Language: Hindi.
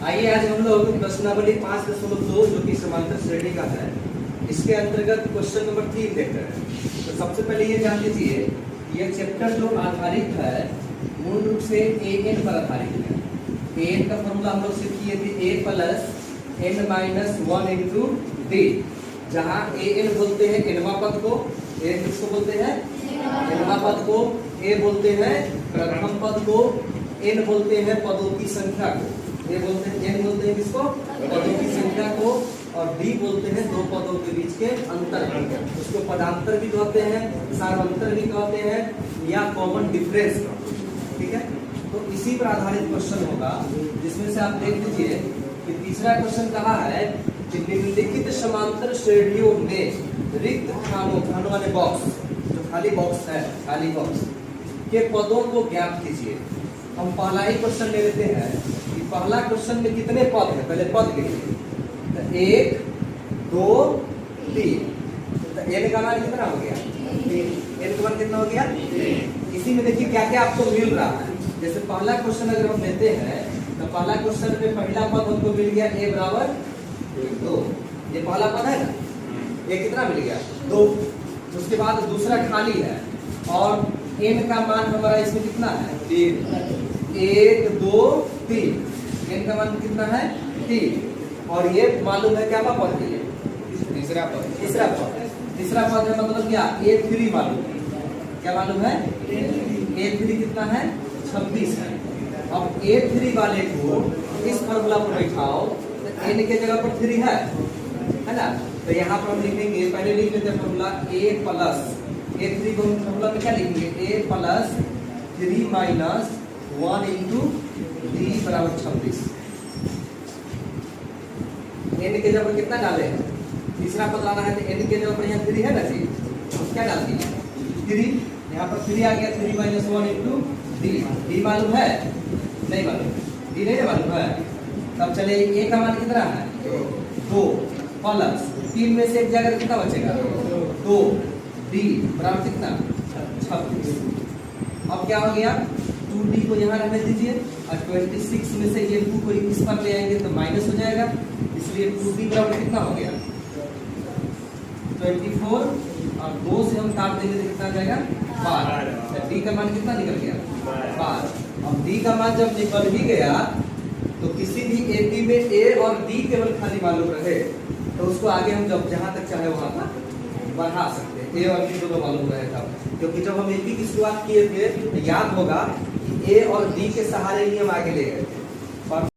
आइए आज हम लोग प्रश्नावली 5.2 जो कि समांतर श्रेणी का है, इसके अंतर्गत क्वेश्चन नंबर 3 देख रहे हैं। तो सबसे पहले ये जान लीजिए, ये चैप्टर जो आधारित है मूल रूप से an पर आधारित है। an का फॉर्मूला हम लोग सीख किए थे a plus n minus 1 into d, जहाँ an बोलते हैं nवां पद को, a किसको बोलते हैं nवां पद को, a बोलते हैं प्रथम पद को, n बोलते हैं पदों की संख्या को, ये बोलते हैं n बोलते हैं किसको पदों की संख्या को, और d बोलते हैं दो पदों के बीच के अंतर को। उसको पदांतर भी कहते हैं, सारांतर भी कहते हैं, या कॉमन डिफरेंस। ठीक है, तो इसी पर आधारित क्वेश्चन होगा, जिसमें से आप देख लीजिए कि तीसरा क्वेश्चन कहा है कि निम्नलिखित समांतर श्रेणियों में रिक्त खानों वाले बॉक्स, जो खाली बॉक्स है, खाली बॉक्स के पदों को ज्ञात कीजिए। हम पहला ही क्वेश्चन ले लेते हैं कि पहला क्वेश्चन में कितने पद है, पहले पद लिखिए। तो 1 2 3, तो n का मान कितना हो गया 3, n का मान कितना हो गया 3। इसी में देखिए क्या क्या आपको मिल रहा है। जैसे पहला क्वेश्चन अगर हम लेते हैं तो पहला क्वेश्चन में पहला पद हमको मिल गया a बराबर 2, ये पहला पद है ना, ये कितना मिल गया 2। उसके बाद दूसरा खाली है और n का मान हमारा इसमें कितना है 3, 1 2 3, n का मान कितना है 3। और ये मालूम है क्या पद है, तीसरा पद है, मतलब क्या a3 मालूम है, क्या मालूम है a3 कितना है 26 है। अब a3 वाले को इस फॉर्मूला पर बैठाओ तो n के जगह पर 3 है ना, तो यहाँ पर हम लिखेंगे, पहले लिख लेते हैं फॉर्मूला a प्लस a3 को फॉर्मूला में क्या लिखेंगे a plus 3 minus 1 into d बराबर 26। n के जगह पर कितना डाले हैं, तीसरा पद लाना है, तो n के जगह पर यहाँ 3 है ना जी, हम क्या डाल दिए 3, यहाँ पर 3 आ गया, 3 माइनस 1 इंटू d मालूम है नहीं मालूम, d नहीं मालूम है। तब चले a का मान कितना है 2 प्लस 3 में से एक जगह कितना बचेगा 2, d बराबर कितना 26। अब क्या हो गया 2d को यहाँ रहने दीजिए और 26 में से ये 2 को इस पर ले आएंगे तो माइनस हो जाएगा, इसलिए 2d बराबर कितना हो गया 24, और 2 से हम काट देंगे तो कितना आ जाएगा 12। d का मान कितना निकल गया 12। अब d का मान जब निकल ही गया तो किसी भी AP में a और d केवल खाली मालूम रहे तो उसको आगे हम जब जहां तक चाहे वहां तक बढ़ा सकते हैं, a और d दोनों मालूम रहे तब, क्योंकि जब हम AP की शुरुआत किए थे तो याद होगा कि a और d के सहारे ही हम आगे ले गए थे।